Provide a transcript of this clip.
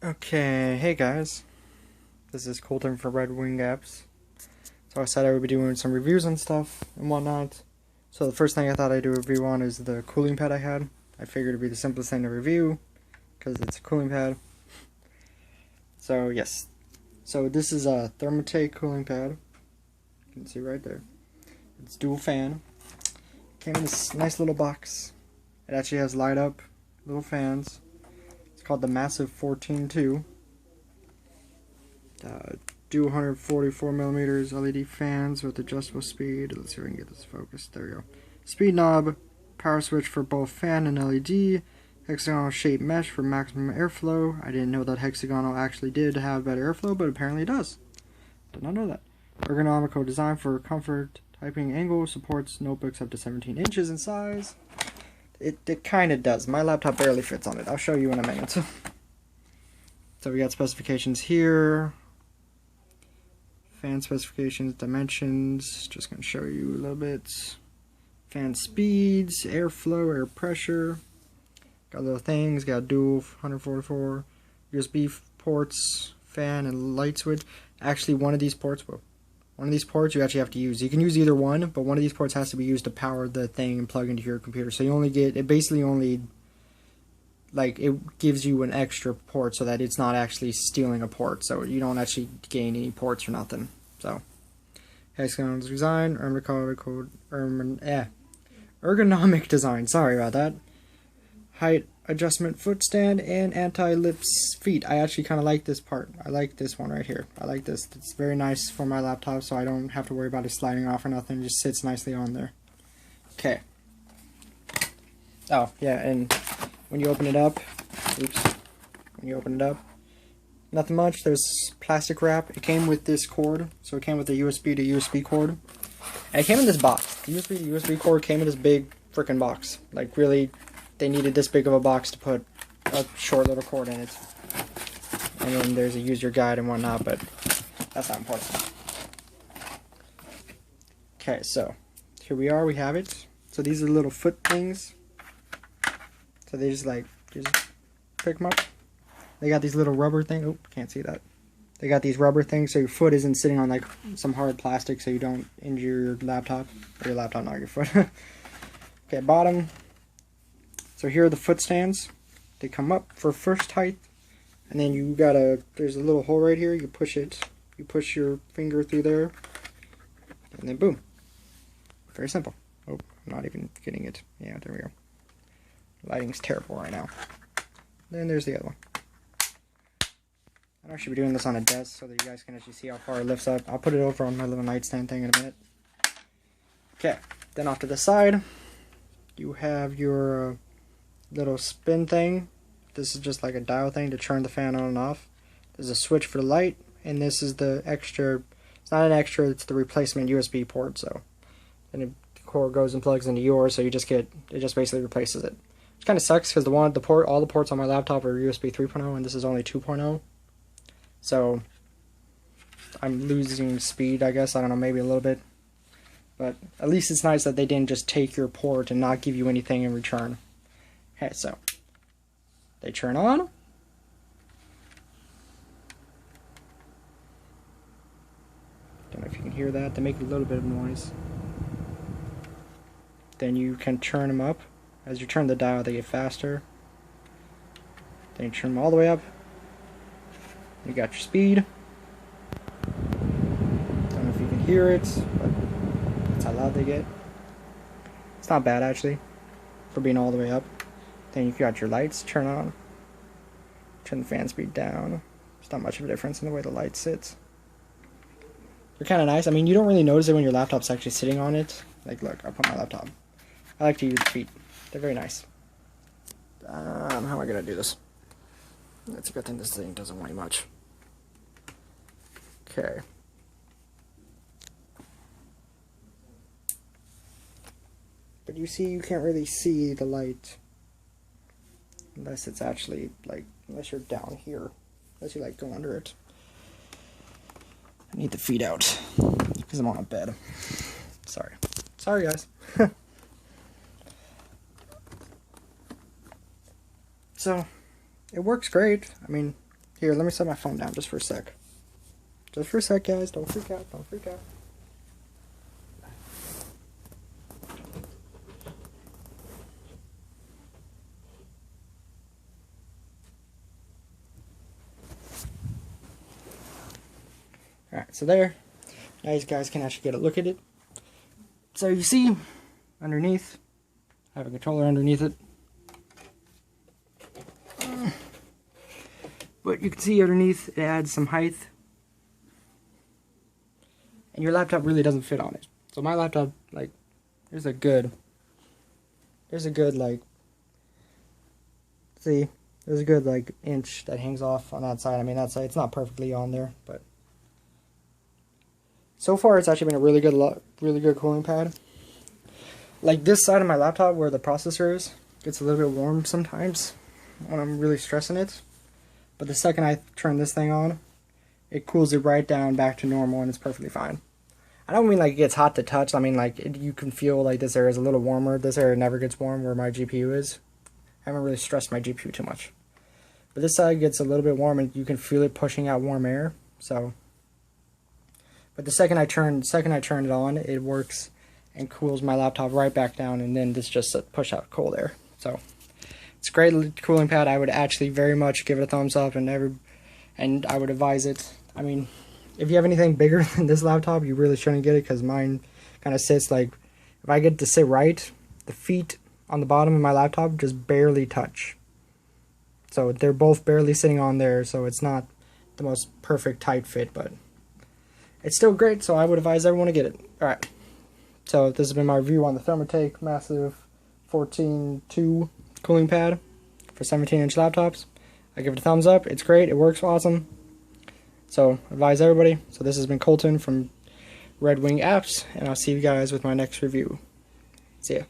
Okay, hey guys, this is Colton from Red Wing Apps. So I said I would be doing some reviews and stuff and whatnot. So the first thing I thought I'd do a review on is the cooling pad I had. I figured it'd be the simplest thing to review because it's a cooling pad. So yes, so this is a Thermaltake cooling pad. You can see right there. It's dual fan. Came in this nice little box. It actually has light up little fans. It's called the Massive 14-2. Do 144 millimeters LED fans with adjustable speed. Let's see if I can get this focused. There we go. Speed knob, power switch for both fan and LED, hexagonal shaped mesh for maximum airflow. I didn't know that hexagonal actually did have better airflow, but apparently it does. Did not know that. Ergonomical design for comfort. Typing angle, supports notebooks up to 17 inches in size. It kind of does. My laptop barely fits on it. I'll show you in a minute. So we got specifications here. Fan specifications, dimensions. Just going to show you a little bit. Fan speeds, airflow, air pressure. Got little things. Got dual 144 USB ports, fan and light switch. Actually, one of these ports you actually have to use. You can use either one, but one of these ports has to be used to power the thing and plug into your computer. So you only get, it basically only, like, it gives you an extra port so that it's not actually stealing a port. So you don't actually gain any ports or nothing. So, hexagonal design, ergonomic design, sorry about that. Height adjustment foot stand and anti-lips feet. I actually kind of like this part. I like this one right here. I like this. It's very nice for my laptop, so I don't have to worry about it sliding off or nothing. It just sits nicely on there. Okay. Oh, yeah, and when you open it up, nothing much. There's plastic wrap. It came with this cord, so it came with a USB to USB cord. And it came in this box. The USB to USB cord came in this big freaking box. Like, really, they needed this big of a box to put a short little cord in it. And then there's a user guide and whatnot, but that's not important. Okay, so here we are, we have it. So these are little foot things. So they just pick them up. They got these little rubber things. Oh, can't see that. They got these rubber things so your foot isn't sitting on like some hard plastic so you don't injure your laptop. Or your laptop, not your foot. Okay, bottom. So here are the foot stands. They come up for first height. And then you gotta, there's a little hole right here. You push it. You push your finger through there. And then boom. Very simple. Oh, I'm not even getting it. Yeah, there we go. Lighting's terrible right now. Then there's the other one. I should be doing this on a desk so that you guys can actually see how far it lifts up. I'll put it over on my little nightstand thing in a minute. Okay, then off to the side, you have your little spin thing. This is just like a dial thing to turn the fan on and off. There's a switch for the light, and this is the extra. It's not an extra, it's the replacement USB port. So, and the cord goes and plugs into yours, so you just get, it just basically replaces it. Which kind of sucks because all the ports on my laptop are USB 3.0, and this is only 2.0. So I'm losing speed, I guess. I don't know, maybe a little bit. But at least it's nice that they didn't just take your port and not give you anything in return. Okay, so they turn on. Don't know if you can hear that. They make a little bit of noise. Then you can turn them up. As you turn the dial, they get faster. Then you turn them all the way up. You got your speed. Don't know if you can hear it, but that's how loud they get. It's not bad actually, for being all the way up. Then you got your lights, turn on. Turn the fan speed down. There's not much of a difference in the way the light sits. They're kind of nice. I mean, you don't really notice it when your laptop's actually sitting on it. Like, look, I'll put my laptop. I like to use the feet. They're very nice. How am I going to do this? It's a good thing this thing doesn't weigh much. Okay. But you see, you can't really see the light unless it's actually, like, unless you're down here. Unless you, like, go under it. I need the feet out because I'm on a bed. Sorry. Sorry, guys. So, it works great. I mean, Here, let me set my phone down just for a sec. Just for a sec, guys. Don't freak out. Don't freak out. Alright, so there. Now you guys can actually get a look at it. So you see, underneath, I have a controller underneath it. But you can see underneath, it adds some height. And your laptop really doesn't fit on it. So my laptop, like, there's a good, like, see, there's a good, like, inch that hangs off on that side. I mean, that side, it's not perfectly on there, but so far it's actually been a really good cooling pad. Like, this side of my laptop where the processor is, gets a little bit warm sometimes when I'm really stressing it. But the second I turn this thing on, it cools it right down back to normal and it's perfectly fine. I don't mean like it gets hot to touch. I mean like you can feel like this area is a little warmer. This area never gets warm where my GPU is. I haven't really stressed my GPU too much. But this side gets a little bit warm and you can feel it pushing out warm air. So, but the second I turn it on, it works and cools my laptop right back down, and then this just push out cold air. So it's a great cooling pad. I would actually very much give it a thumbs up, and I would advise it. I mean, if you have anything bigger than this laptop, you really shouldn't get it, because mine kind of sits like, if I get to sit right, the feet on the bottom of my laptop just barely touch. So they're both barely sitting on there, so it's not the most perfect tight fit, but it's still great, so I would advise everyone to get it. Alright, so this has been my review on the Thermaltake Massive 14.2 cooling pad for 17-inch laptops. I give it a thumbs up. It's great. It works awesome. So advise everybody. So this has been Colton from Red Wing Apps, and I'll see you guys with my next review. See ya.